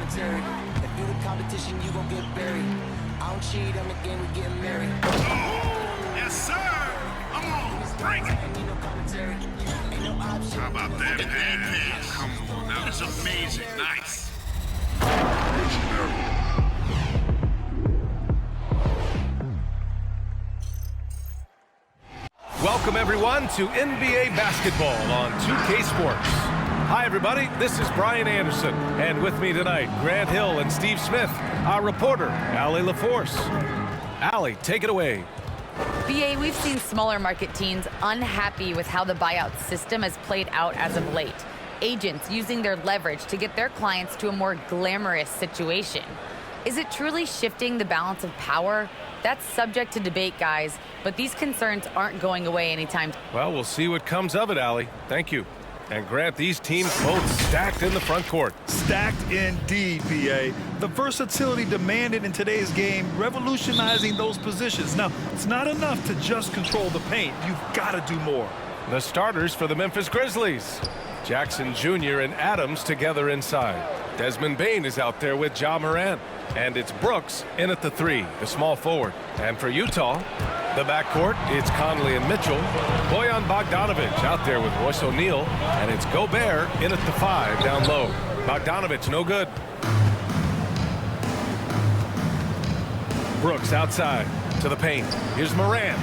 commentary. If you the competition, you gon' get buried. I don't cheat, I'm the game, we getting married. Oh, yes, sir. Come on, bring it. How about that pass? Come on, now that's amazing. Nice. Welcome, everyone, to NBA basketball on 2K Sports. Hi, everybody. This is Brian Anderson. And with me tonight, Grant Hill and Steve Smith, our reporter, Allie LaForce. Allie, take it away. BA, we've seen smaller market teams unhappy with how the buyout system has played out as of late. Agents using their leverage to get their clients to a more glamorous situation. Is it truly shifting the balance of power? That's subject to debate, guys, but these concerns aren't going away anytime. Well, we'll see what comes of it, Allie. Thank you. And Grant, these teams both stacked in the front court. Stacked indeed, BA. The versatility demanded in today's game, revolutionizing those positions. Now, it's not enough to just control the paint. You've got to do more. The starters for the Memphis Grizzlies. Jackson Jr. and Adams together inside. Desmond Bane is out there with Ja Morant. And it's Brooks in at the 3, the small forward. And for Utah, the backcourt, it's Conley and Mitchell. Bojan Bogdanovic out there with Royce O'Neal. And it's Gobert in at the 5 down low. Bogdanovic no good. Brooks outside to the paint. Here's Morant.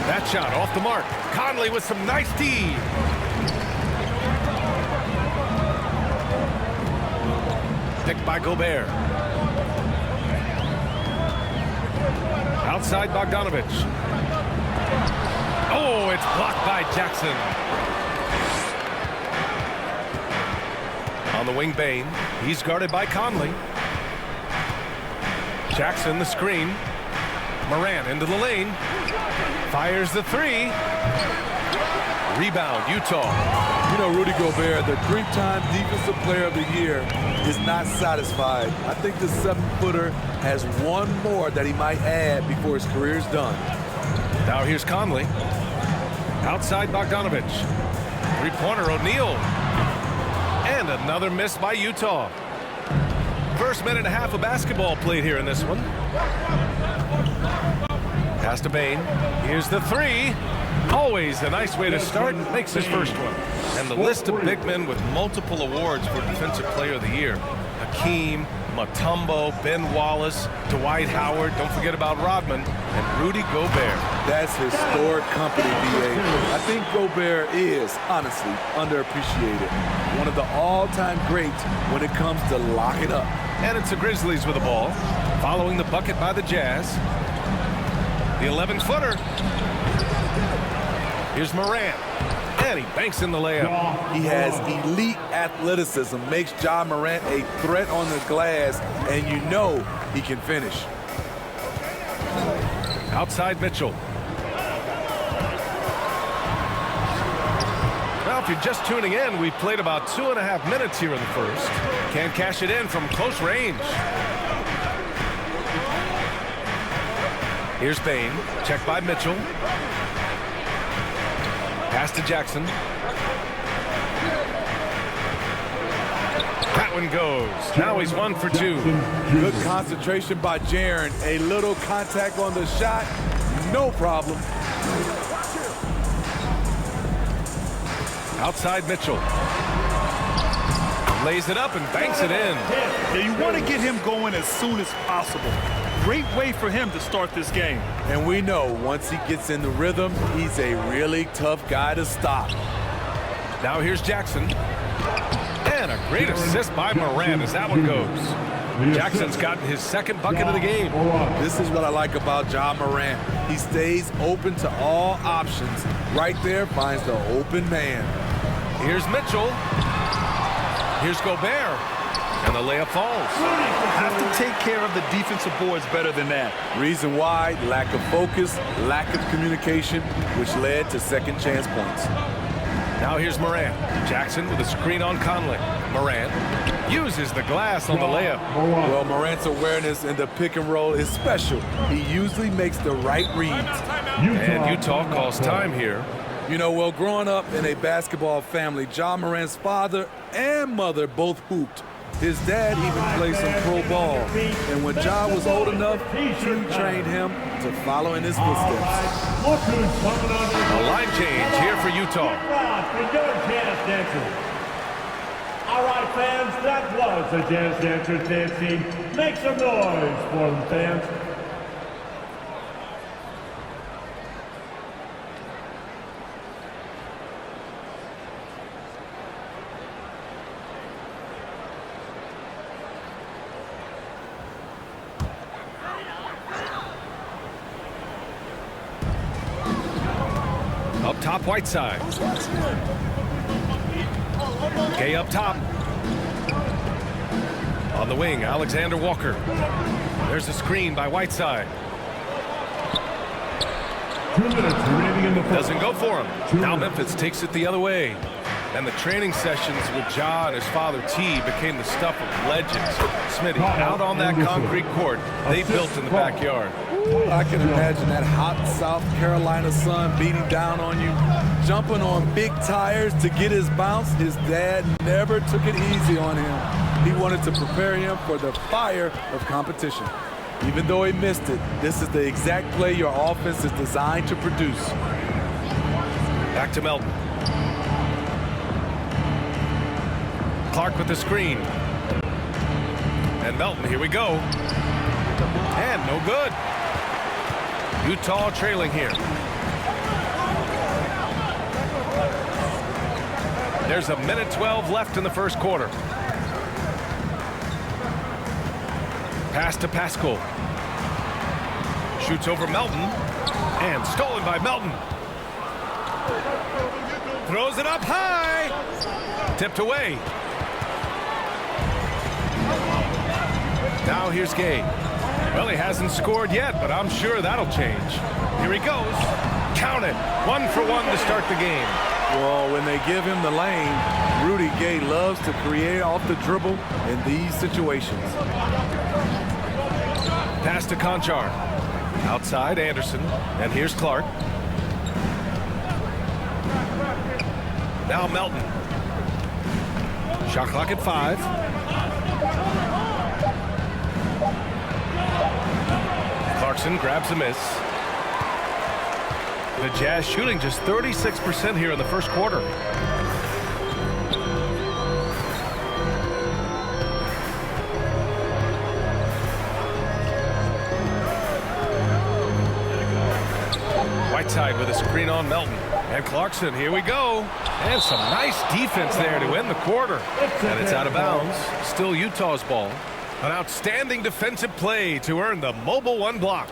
That shot off the mark. Conley with some nice D. Picked by Gobert. Outside Bogdanovic. Oh, it's blocked by Jackson. On the wing, Bane. He's guarded by Conley. Jackson the screen. Morant into the lane. Fires the 3. Rebound, Utah. You know, Rudy Gobert, the 3-time Defensive Player of the Year, is not satisfied. I think the 7-footer has one more that he might add before his career is done. Now here's Conley. Outside Bogdanovic. Three-pointer O'Neal. And another miss by Utah. First minute and a half of basketball played here in this one. Pass to Bane. Here's the 3. Always a nice way to start. Makes his first one. And the list of big men with multiple awards for Defensive Player of the Year. Hakeem, Mutombo, Ben Wallace, Dwight Howard, don't forget about Rodman, and Rudy Gobert. That's historic company, BA. I think Gobert is, honestly, underappreciated. One of the all-time greats when it comes to locking up. And it's the Grizzlies with the ball, following the bucket by the Jazz. The 11-footer. Here's Morant. And he banks in the layup. He has elite athleticism, makes Ja Morant a threat on the glass, and you know he can finish. Outside Mitchell. Well, if you're just tuning in, we've played about 2.5 minutes here in the first. Can't cash it in from close range. Here's Bane, checked by Mitchell. Pass to Jackson. That one goes. Now he's 1 for 2. Good concentration by Jaren. A little contact on the shot, no problem. Outside Mitchell. Lays it up and banks it in. Yeah, you want to get him going as soon as possible. Great way for him to start this game. And we know once he gets in the rhythm, he's a really tough guy to stop. Now here's Jackson. And a great assist by Morant as that one goes. Jackson's gotten his second bucket of the game. This is what I like about Ja Morant. He stays open to all options. Right there finds the open man. Here's Mitchell. Here's Gobert. And the layup falls. Have to take care of the defensive boards better than that. Reason why, lack of focus, lack of communication, which led to second chance points. Now here's Morant. Jackson with a screen on Conley. Morant uses the glass on the layup. Well, Morant's awareness in the pick and roll is special. He usually makes the right reads. And Utah calls time here. You know, well, growing up in a basketball family, Ja Morant's father and mother both hooped. His dad even played some pro ball, and when Ja was old enough, he trained him to follow in his footsteps. A line change here for Utah. All right, fans, that was the Jazz Dancers dance team. Make some noise for them, fans. Up top, Whiteside. Gay up top. On the wing, Alexander Walker. There's a screen by Whiteside. 2 minutes remaining in the first. Doesn't go for him. Now Memphis takes it the other way. And the training sessions with Ja and his father T became the stuff of legends. Smitty, out on that concrete court they built in the backyard. I can imagine that hot South Carolina sun beating down on you, jumping on big tires to get his bounce. His dad never took it easy on him. He wanted to prepare him for the fire of competition. Even though he missed it, this is the exact play your offense is designed to produce. Back to Melton. Clark with the screen. And Melton, here we go. And no good. Utah trailing here. There's a minute 12 left in the first quarter. Pass to Pascal. Shoots over Melton. And stolen by Melton. Throws it up high. Tipped away. Now here's Gay. Well, he hasn't scored yet, but I'm sure that'll change. Here he goes. Count it. 1 for 1 to start the game. Well, when they give him the lane, Rudy Gay loves to create off the dribble in these situations. Pass to Conchar. Outside, Anderson. And here's Clark. Now Melton. Shot clock at 5. Clarkson grabs a miss. The Jazz shooting just 36% here in the first quarter. Whiteside with a screen on Melton. And Clarkson, here we go. And some nice defense there to end the quarter. And it's out of bounds. Still Utah's ball. An outstanding defensive play to earn the mobile 1 block.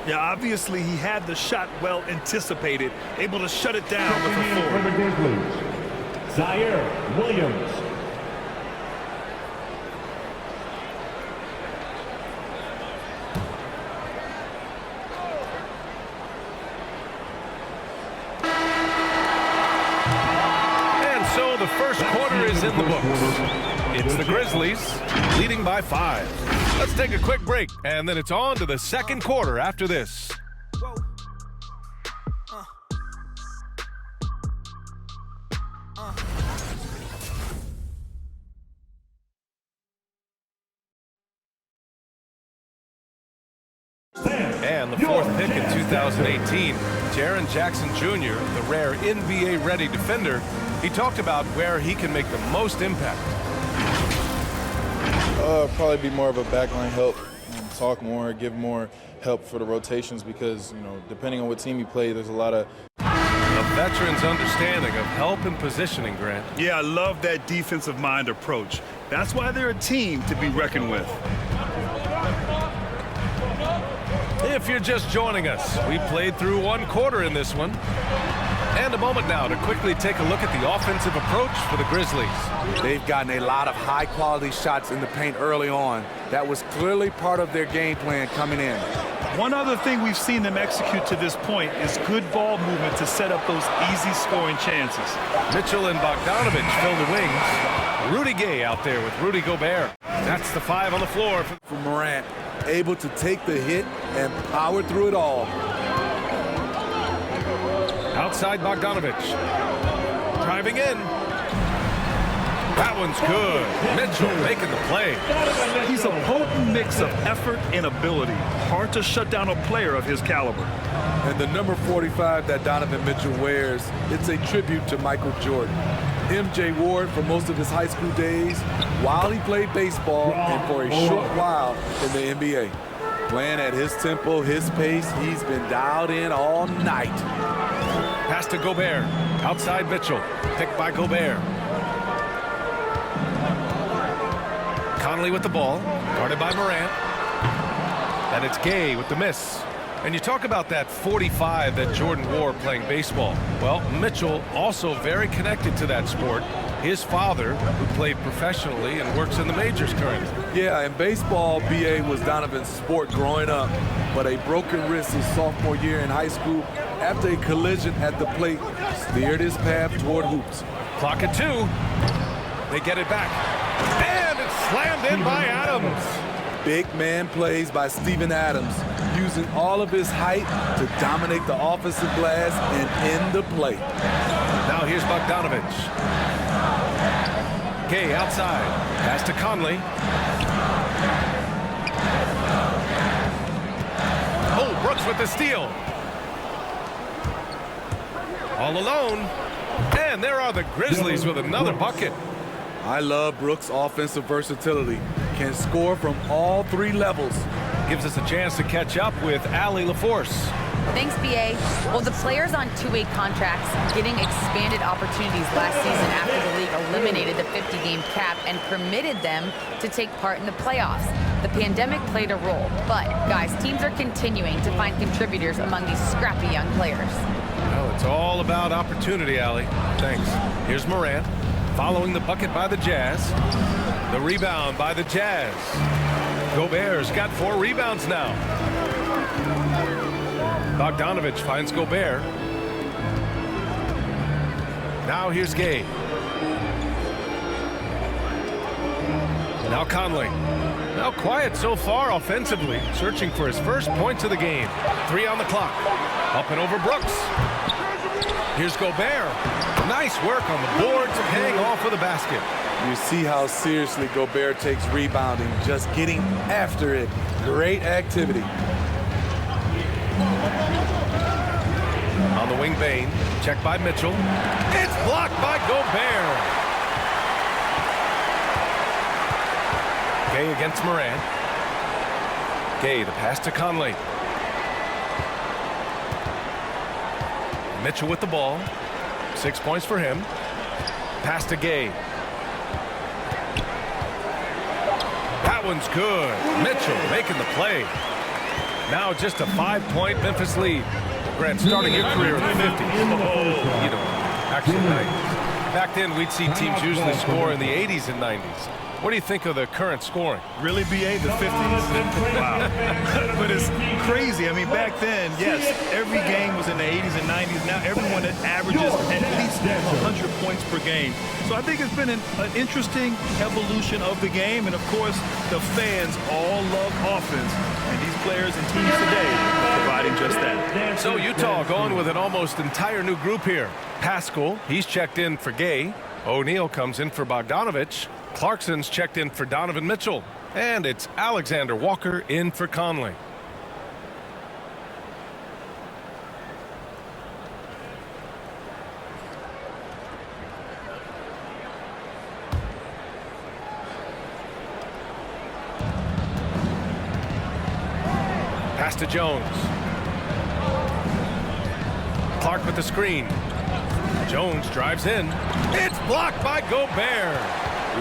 Yeah, obviously he had the shot well anticipated, able to shut it down with a For forward. the Grizzlies, Zaire Williams. And so the first quarter is in the books. It's the Grizzlies leading by 5. Let's take a quick break, and then it's on to the second quarter after this. And the 4th pick in 2018, Jaren Jackson Jr., the rare NBA-ready defender, he talked about where he can make the most impact. Probably be more of a backline help, talk more, give more help for the rotations because, you know, depending on what team you play, there's a lot of... A veteran's understanding of help and positioning, Grant. Yeah, I love that defensive mind approach. That's why they're a team to be reckoned with. If you're just joining us, we played through 1 quarter in this one. And a moment now to quickly take a look at the offensive approach for the Grizzlies. They've gotten a lot of high-quality shots in the paint early on. That was clearly part of their game plan coming in. One other thing we've seen them execute to this point is good ball movement to set up those easy scoring chances. Mitchell and Bogdanovich fill the wings. Rudy Gay out there with Rudy Gobert. That's the 5 on the floor. For Morant, able to take the hit and power through it all. Outside Bogdanovich. Driving in. That one's good. Mitchell making the play. He's a potent mix of effort and ability. Hard to shut down a player of his caliber. And the number 45 that Donovan Mitchell wears, it's a tribute to Michael Jordan. MJ wore it for most of his high school days while he played baseball and for a short while in the NBA. Playing at his tempo, his pace, he's been dialed in all night. Pass to Gobert. Outside Mitchell. Picked by Gobert. Conley with the ball. Guarded by Morant. And it's Gay with the miss. And you talk about that 45 that Jordan wore playing baseball. Well, Mitchell also very connected to that sport. His father, who played professionally and works in the majors currently. Yeah, and baseball, BA, was Donovan's sport growing up. But a broken wrist his sophomore year in high school after a collision at the plate steered his path toward hoops. Clock at 2. They get it back. And it's slammed in by Adams. Big man plays by Steven Adams, using all of his height to dominate the offensive glass and end the play. Now here's Bogdanovich. Gay outside. Pass to Conley. Oh, Brooks with the steal. All alone. And there are the Grizzlies with another bucket. I love Brooks' offensive versatility. Can score from all 3 levels. Gives us a chance to catch up with Allie LaForce. Thanks, BA. Well, the players on two-way contracts getting expanded opportunities last season after the league eliminated the 50-game cap and permitted them to take part in the playoffs. The pandemic played a role, but, guys, teams are continuing to find contributors among these scrappy young players. Well, it's all about opportunity, Allie. Thanks. Here's Morant, following the bucket by the Jazz. The rebound by the Jazz. Gobert's got 4 rebounds now. Bogdanovich finds Gobert. Now here's Gay. Now Conley. Now quiet so far offensively, searching for his first points of the game. 3 on the clock. Up and over Brooks. Here's Gobert. Nice work on the boards, paying off for the basket. You see how seriously Gobert takes rebounding, just getting after it. Great activity. On the wing, Bane. Checked by Mitchell. It's blocked by Gobert. Gay against Morant. Gay, the pass to Conley. Mitchell with the ball. 6 points for him. Pass to Gay. That one's good. Mitchell making the play. Now just a 5-point Memphis lead. Grant, starting your career in the 50s. You know, actually 90s. Back then, we'd see teams usually score in the 80s and 90s. What do you think of the current scoring? Really, BA, the 50s? Wow. But it's crazy. I mean, back then, yes, every game was in the 80s and 90s. Now everyone averages at least 100 points per game. So I think it's been an interesting evolution of the game. And, of course, the fans all love offense. And these players and teams today are providing just that. So Utah going with an almost entire new group here. Pascal, he's checked in for Gay. O'Neal comes in for Bogdanovich. Clarkson's checked in for Donovan Mitchell. And it's Alexander Walker in for Conley. Pass to Jones. Clark with the screen. Jones drives in. It's blocked by Gobert.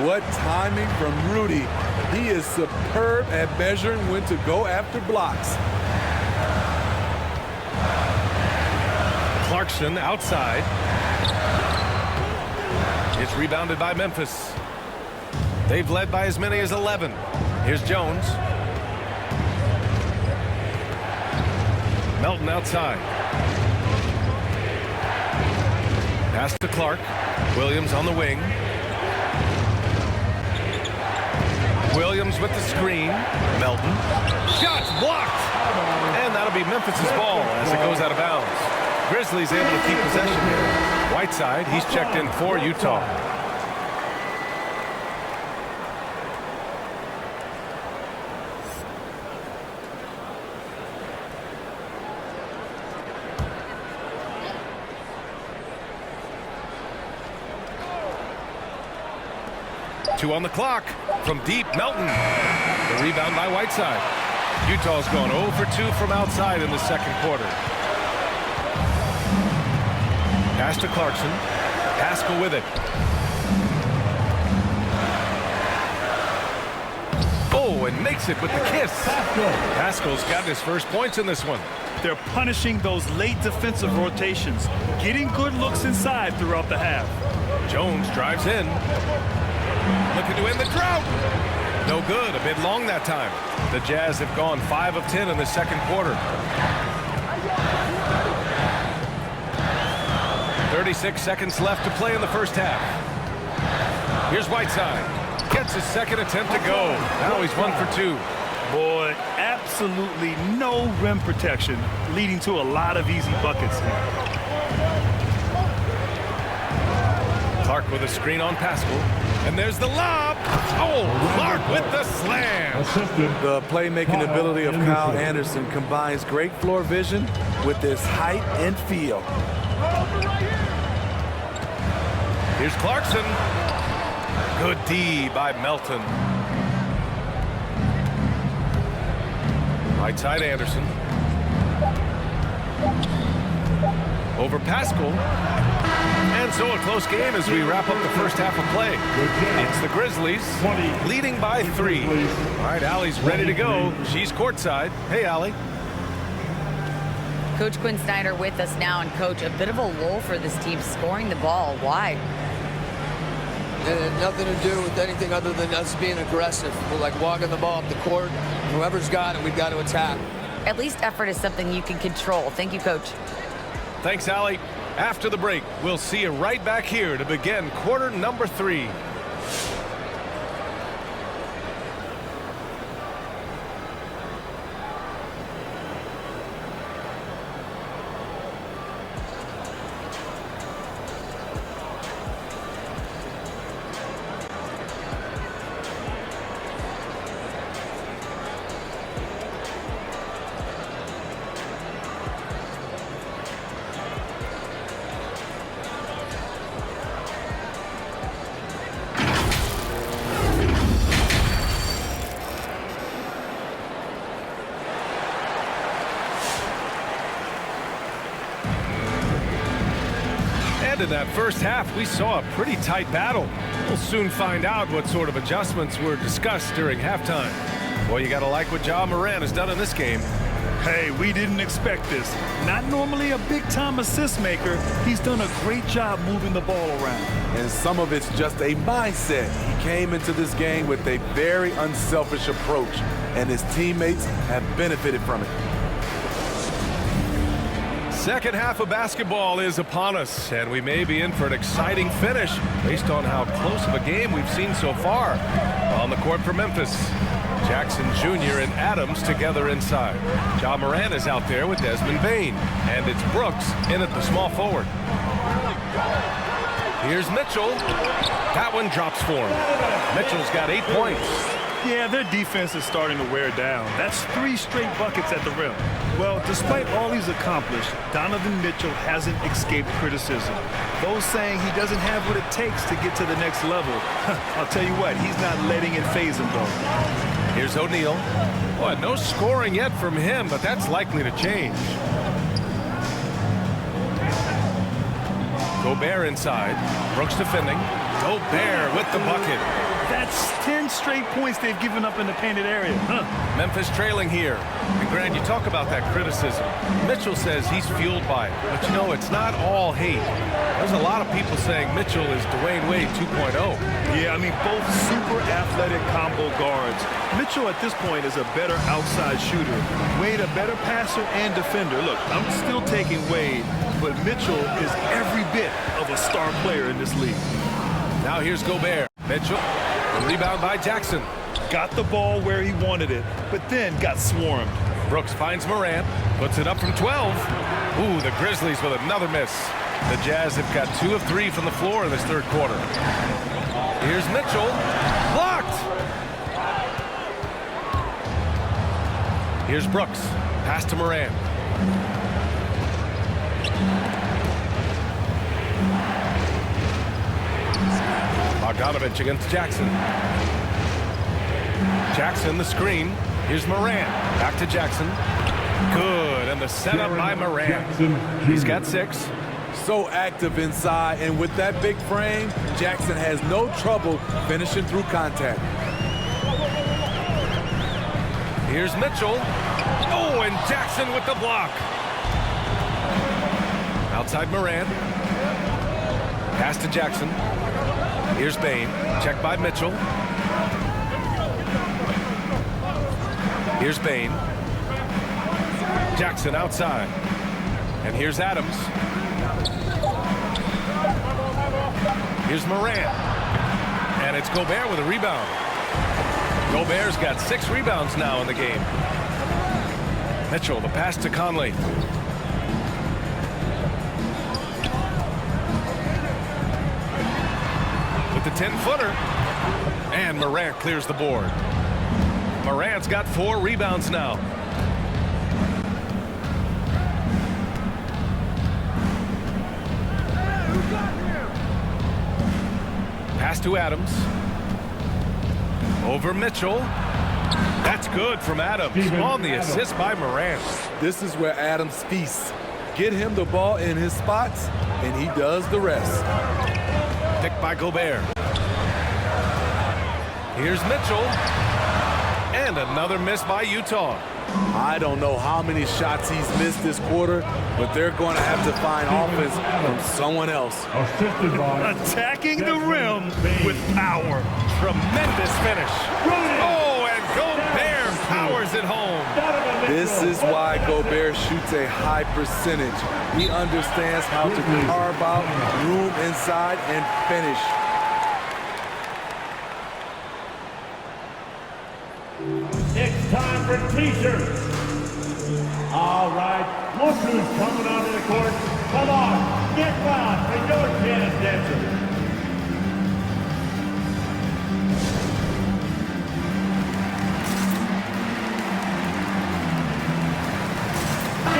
What timing from Rudy. He is superb at measuring when to go after blocks. Clarkson outside. It's rebounded by Memphis. They've led by as many as 11. Here's Jones. Melton outside. Pass to Clark. Williams on the wing. Williams with the screen. Melton. Shots blocked. And that'll be Memphis's ball as it goes out of bounds. Grizzlies able to keep possession here. Whiteside, he's checked in for Utah. 2 on the clock. From deep, Melton. The rebound by Whiteside. Utah's gone 0 for 2 from outside in the second quarter. Pass to Clarkson. Pascal with it. Oh, and makes it with the kiss. Pascal's got his first points in this one. They're punishing those late defensive rotations, getting good looks inside throughout the half. Jones drives in. Looking to end the drought. No good. A bit long that time. The Jazz have gone 5 of 10 in the second quarter. 36 seconds left to play in the first half. Here's Whiteside. Gets his second attempt to go. Now he's 1 for 2. Boy, absolutely no rim protection, leading to a lot of easy buckets here. Clark with a screen on Pascal. And there's the lob. Oh, Clark with the slam. The playmaking ability of Kyle Anderson combines great floor vision with his height and feel. Here's Clarkson. Good D by Melton. Right side Anderson. Over Pascal. And so a close game as we wrap up the first half of play. It's the Grizzlies leading by 3. All right, Allie's ready to go. She's courtside. Hey, Allie. Coach Quinn Snyder with us now. And, Coach, a bit of a lull for this team scoring the ball. Why? It had nothing to do with anything other than us being aggressive. We're like walking the ball up the court. Whoever's got it, we've got to attack. At least effort is something you can control. Thank you, Coach. Thanks, Allie. After the break, we'll see you right back here to begin quarter number 3. In that first half, we saw a pretty tight battle. We'll soon find out what sort of adjustments were discussed during halftime. Well, you got to like what Ja Morant has done in this game. Hey, we didn't expect this. Not normally a big-time assist maker. He's done a great job moving the ball around. And some of it's just a mindset. He came into this game with a very unselfish approach, and his teammates have benefited from it. Second half of basketball is upon us, and we may be in for an exciting finish based on how close of a game we've seen so far. On the court for Memphis, Jackson Jr. and Adams together inside. Ja Morant is out there with Desmond Bane, and it's Brooks in at the small forward. Here's Mitchell. That one drops for him. Mitchell's got 8 points. Yeah, their defense is starting to wear down. That's 3 straight buckets at the rim. Well, despite all he's accomplished, Donovan Mitchell hasn't escaped criticism. Those saying he doesn't have what it takes to get to the next level. I'll tell you what, he's not letting it faze him, though. Here's O'Neal. Boy, no scoring yet from him, but that's likely to change. Gobert inside. Brooks defending. Gobert with the bucket. That's 10 straight points they've given up in the painted area. Memphis trailing here. And Grant, you talk about that criticism. Mitchell says he's fueled by it. But you know, it's not all hate. There's a lot of people saying Mitchell is Dwayne Wade 2.0. Yeah, I mean, both super athletic combo guards. Mitchell at this point is a better outside shooter. Wade a better passer and defender. Look, I'm still taking Wade, but Mitchell is every bit of a star player in this league. Now here's Gobert. Mitchell. The rebound by Jackson. Got the ball where he wanted it, but then got swarmed. Brooks finds Morant. Puts it up from 12. Ooh, the Grizzlies with another miss. The Jazz have got 2 of 3 from the floor in this third quarter. Here's Mitchell. Blocked! Here's Brooks. Pass to Morant. Bogdanovich against Jackson. Jackson, the screen. Here's Moran. Back to Jackson. Good, and the setup by Moran. He's got 6. So active inside, and with that big frame, Jackson has no trouble finishing through contact. Here's Mitchell. Oh, and Jackson with the block. Outside Moran. Pass to Jackson. Here's Bain. Checked by Mitchell. Here's Bain. Jackson outside. And here's Adams. Here's Moran. And it's Gobert with a rebound. Gobert's got 6 rebounds now in the game. Mitchell, the pass to Conley. With the 10-footer. And Morant clears the board. Morant's got 4 rebounds now. Pass to Adams. Over Mitchell. That's good from Adams on the assist by Morant. This is where Adams feasts. Get him the ball in his spots, and he does the rest. Picked by Gobert. Here's Mitchell. And another miss by Utah. I don't know how many shots he's missed this quarter, but they're going to have to find offense from someone else. Attacking the rim with power. Tremendous finish. Oh, and Gobert powers it home. This is why Gobert shoots a high percentage. He understands how to carve out room inside and finish. It's time for t-shirts. All right, look who's coming onto the court. Come on, get loud for your tennis dancers.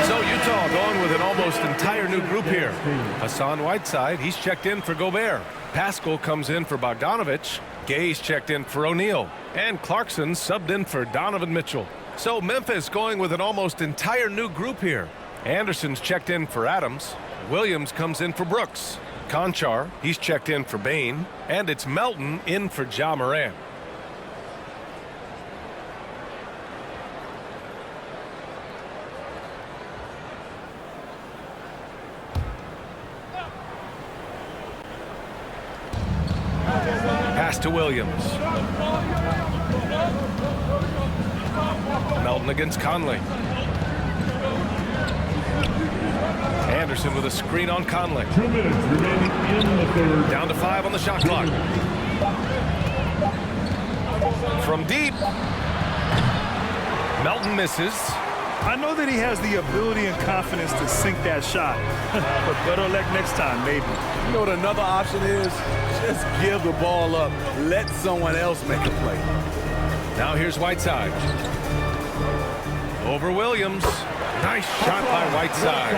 So Utah going with an almost entire new group here. Hassan Whiteside, he's checked in for Gobert. Pascal comes in for Bogdanovich. Gay's checked in for O'Neal. And Clarkson subbed in for Donovan Mitchell. So Memphis going with an almost entire new group here. Anderson's checked in for Adams. Williams comes in for Brooks. Conchar, he's checked in for Bain. And it's Melton in for Ja Morant. Pass to Williams. Melton against Conley. Anderson with a screen on Conley. 2 minutes remaining in the third. Down to 5 on the shot clock. From deep. Melton misses. I know that he has the ability and confidence to sink that shot, but better luck next time, maybe. You know what another option is? Just give the ball up. Let someone else make a play. Now here's Whiteside. Over Williams. Nice shot by Whiteside.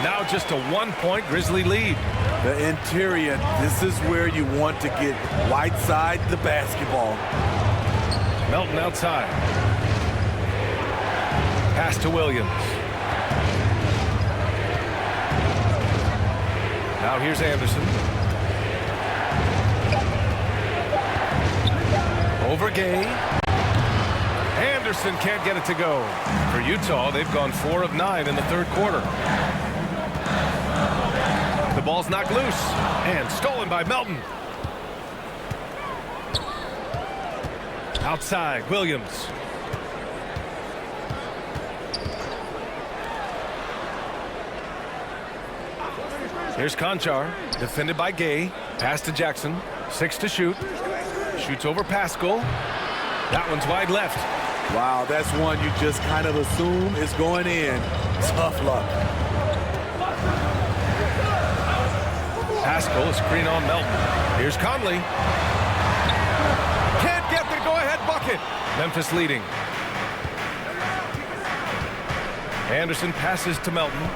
Now just a 1-point Grizzly lead. The interior, this is where you want to get Whiteside the basketball. Melton outside. Pass to Williams. Now here's Anderson. Over Gay. Anderson can't get it to go. For Utah, they've gone 4 of 9 in the third quarter. The ball's knocked loose and stolen by Melton. Outside, Williams. Here's Conchar, defended by Gay. Pass to Jackson. 6 to shoot. Shoots over Pascal. That one's wide left. Wow, that's one you just kind of assume is going in. Tough luck. Pascal, a screen on Melton. Here's Conley. Can't get the go-ahead bucket. Memphis leading. Anderson passes to Melton.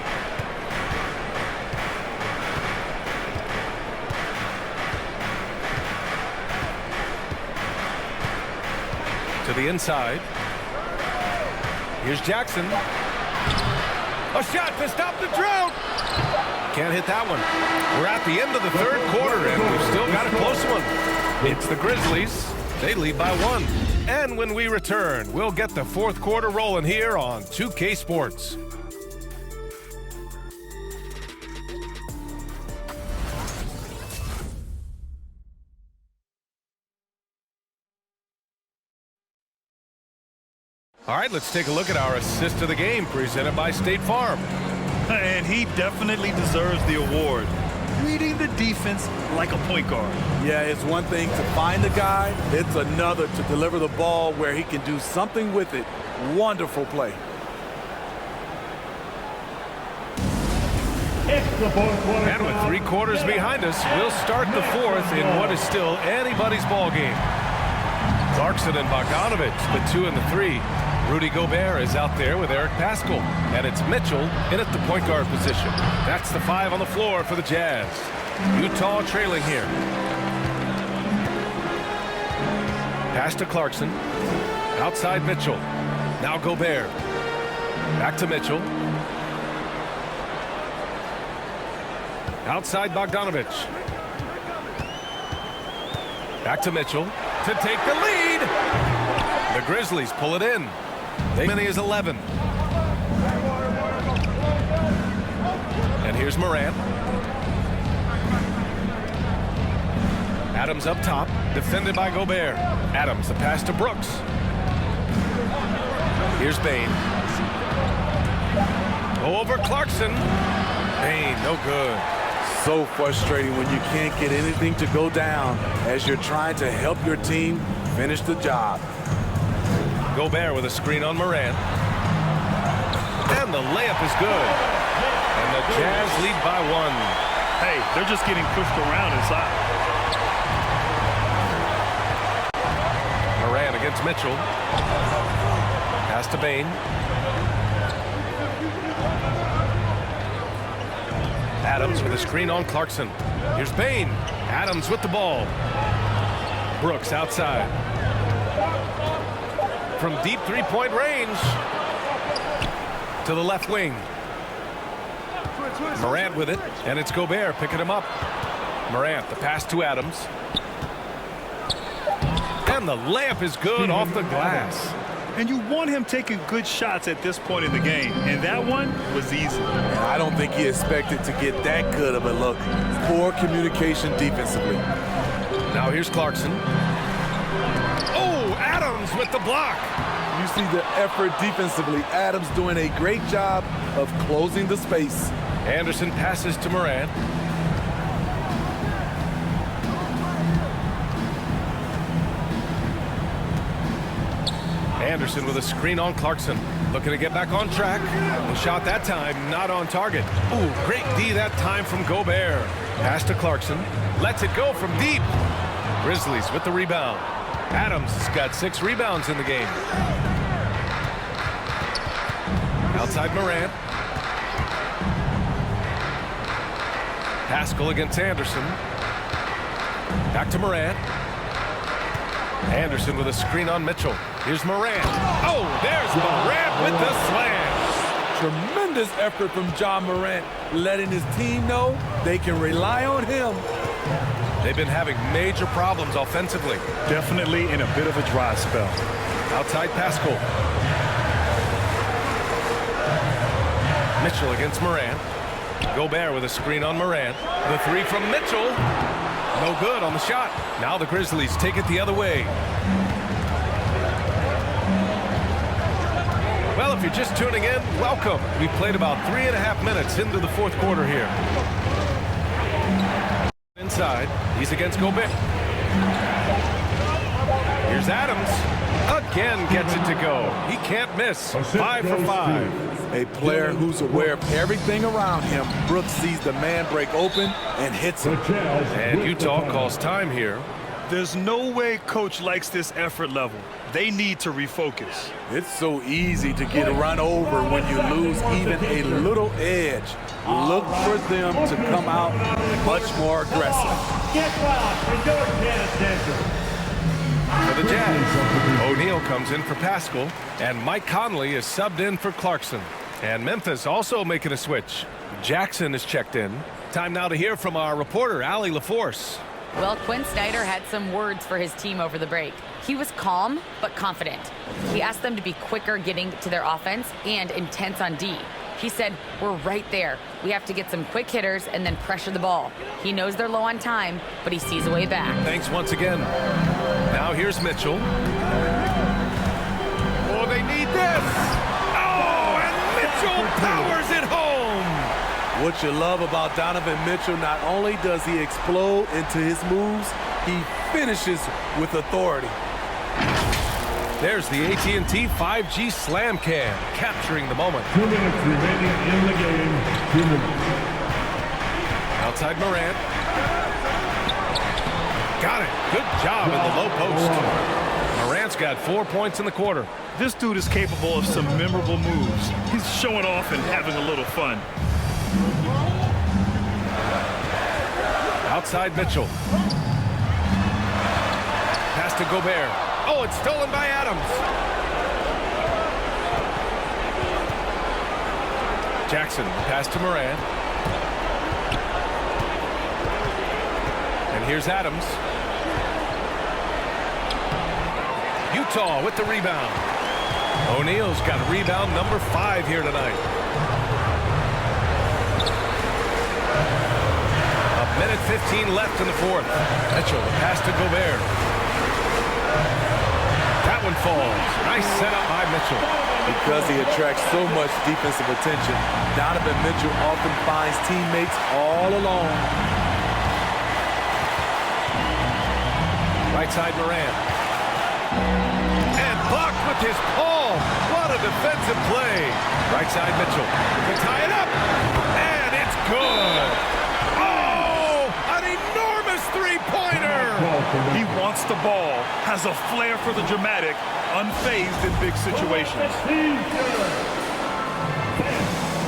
To the inside. Here's Jackson. A shot to stop the drought. Can't hit that one. We're at the end of the third quarter, and we've still got a close one. It's the Grizzlies. They lead by 1. And when we return, we'll get the fourth quarter rolling here on 2K Sports. All right, let's take a look at our assist of the game presented by State Farm. And he definitely deserves the award. Reading the defense like a point guard. Yeah, it's one thing to find the guy. It's another to deliver the ball where he can do something with it. Wonderful play. And with 3 quarters behind us, we'll start the fourth in what is still anybody's ball game. Clarkson and Bogdanovich, the 2 and the 3. Rudy Gobert is out there with Eric Paschall, and it's Mitchell in at the point guard position. That's the 5 on the floor for the Jazz. Utah trailing here. Pass to Clarkson. Outside Mitchell. Now Gobert. Back to Mitchell. Outside Bogdanovich. Back to Mitchell to take the lead. The Grizzlies pull it in. As many as 11. And here's Morant. Adams up top, defended by Gobert. Adams, the pass to Brooks. Here's Bane. Over Clarkson. Bane, no good. So frustrating when you can't get anything to go down as you're trying to help your team finish the job. Gobert with a screen on Morant. And the layup is good. And the Jazz lead by 1. Hey, they're just getting pushed around inside. Morant against Mitchell. Pass to Bane. Adams with a screen on Clarkson. Here's Bane. Adams with the ball. Brooks outside. From deep three-point range to the left wing. Morant with it, and it's Gobert picking him up. Morant, the pass to Adams. And the layup is good off the glass. And you want him taking good shots at this point in the game, and that one was easy. And I don't think he expected to get that good of a look. Poor communication defensively. Now here's Clarkson. Oh, Adams with the block. You see the effort defensively. Adams doing a great job of closing the space. Anderson passes to Morant. Anderson with a screen on Clarkson. Looking to get back on track. The shot that time not on target. Ooh, great D that time from Gobert. Pass to Clarkson. Lets it go from deep. Grizzlies with the rebound. Adams has got 6 rebounds in the game. Outside Morant. Paschall against Anderson. Back to Morant. Anderson with a screen on Mitchell. Here's Morant. Oh, there's Morant with the slam. Tremendous effort from John Morant, letting his team know they can rely on him. They've been having major problems offensively. Definitely in a bit of a dry spell. Outside Paschall. Mitchell against Morant. Gobert with a screen on Morant. The 3 from Mitchell. No good on the shot. Now the Grizzlies take it the other way. Well, if you're just tuning in, welcome. We've played about 3.5 minutes into the fourth quarter here. Inside, he's against Gobert. Here's Adams. Again gets it to go. He can't miss. 5 for 5. A player who's aware of everything around him. Brooks sees the man break open and hits him. And Utah calls time here. There's no way coach likes this effort level. They need to refocus. It's so easy to get run over when you lose even a little edge. Look for them to come out much more aggressive. Get loud and your attention. For the Jazz, O'Neal comes in for Pascal, and Mike Conley is subbed in for Clarkson. And Memphis also making a switch. Jackson is checked in. Time now to hear from our reporter, Allie LaForce. Well, Quinn Snyder had some words for his team over the break. He was calm but confident. He asked them to be quicker getting to their offense and intense on D. He said, we're right there. We have to get some quick hitters and then pressure the ball. He knows they're low on time, but he sees a way back. Thanks once again. Now here's Mitchell. Oh, they need this. Oh, and Mitchell powers it home. What you love about Donovan Mitchell, not only does he explode into his moves, he finishes with authority. There's the AT&T 5G Slam Cam, capturing the moment. 2 minutes remaining in the game. 2 minutes. Outside Morant. Got it. Good job in the low post. Morant's got 4 points in the quarter. This dude is capable of some memorable moves. He's showing off and having a little fun. Outside Mitchell. Pass to Gobert. Oh, it's stolen by Adams. Jackson, pass to Morant. And here's Adams. Utah with the rebound. O'Neal's got rebound number 5 here tonight. A minute 15 left in the fourth. Mitchell, the pass to Gobert. That one falls. Nice setup by Mitchell. Because he attracts so much defensive attention, Donovan Mitchell often finds teammates all alone. Right side Morant. And blocked with his palm. What a defensive play. Right side Mitchell. To tie it up. And it's good. Oh, an enormous three-pointer. He wants the ball, has a flair for the dramatic, unfazed in big situations.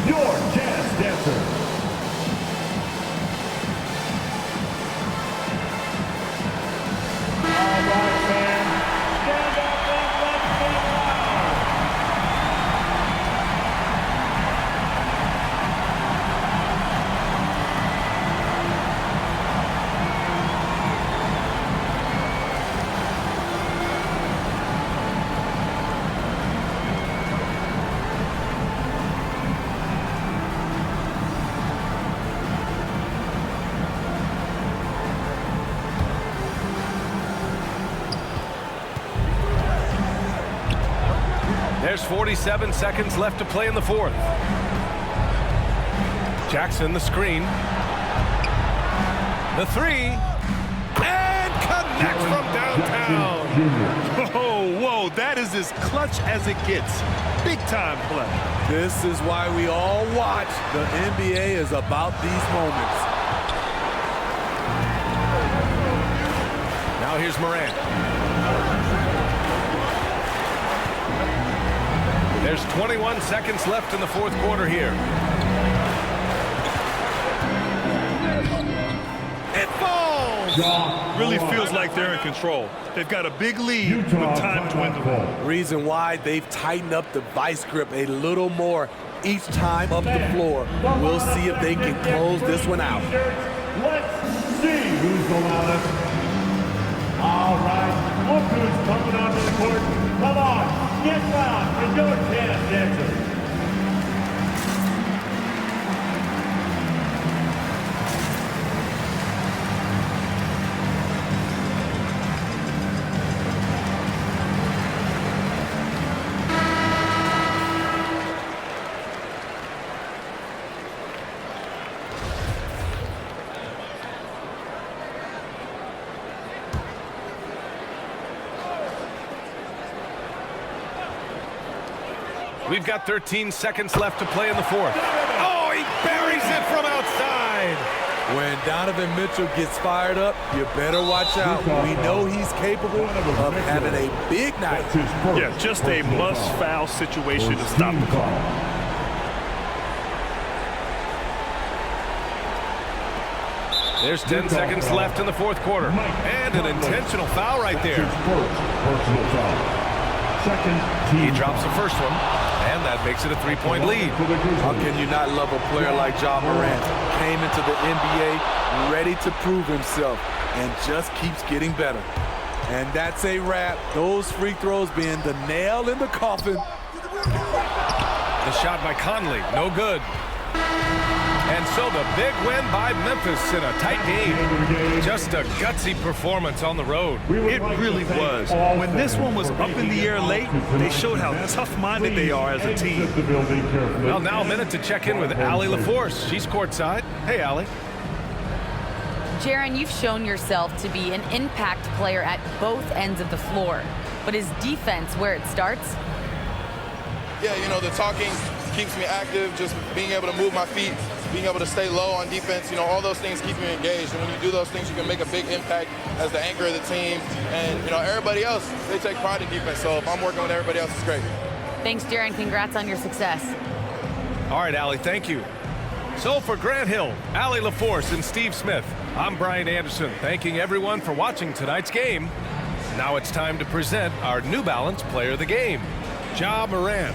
Your Jazz Dancer. All right, fans. Stand up and let's get loud. There's 47 seconds left to play in the fourth. Jackson, the screen. The three. And connects from downtown. Oh, whoa, that is as clutch as it gets. Big time play. This is why we all watch. The NBA is about these moments. Now here's Morant. There's 21 seconds left in the fourth quarter here. It falls! Really feels like they're in control. They've got a big lead with time dwindling. Reason why they've tightened up the vice grip a little more each time up the floor. We'll see if they can close this one out. Let's see who's the loudest. All right, look who's coming onto the court. Come on, get loud for your Jazz Dancer. We've got 13 seconds left to play in the fourth. Oh, he buries it from outside. When Donovan Mitchell gets fired up, you better watch out. We know he's capable of having a big night. Yeah, just a must-foul situation to stop the clock. There's 10 seconds left in the fourth quarter. And an intentional foul right there. Personal foul. Second He team drops the first one, and that makes it a 3-point lead. How can you not love a player like Ja Morant? Came into the NBA ready to prove himself and just keeps getting better. And that's a wrap. Those free throws being the nail in the coffin. The shot by Conley, no good. And so the big win by Memphis in a tight game. Just a gutsy performance on the road. It really was. When this one was up in the air late, they showed how tough-minded they are as a team. Well, now a minute to check in with Allie LaForce. She's courtside. Hey, Allie. Jaron, you've shown yourself to be an impact player at both ends of the floor. But is defense where it starts? Yeah, you know, the talking keeps me active, just being able to move my feet, being able to stay low on defense, you know, all those things keep me engaged. And when you do those things, you can make a big impact as the anchor of the team. And, you know, everybody else, they take pride in defense. So if I'm working with everybody else, it's great. Thanks, Jaron. Congrats on your success. All right, Allie, thank you. So for Grant Hill, Allie LaForce, and Steve Smith, I'm Brian Anderson, thanking everyone for watching tonight's game. Now it's time to present our New Balance Player of the Game, Ja Morant.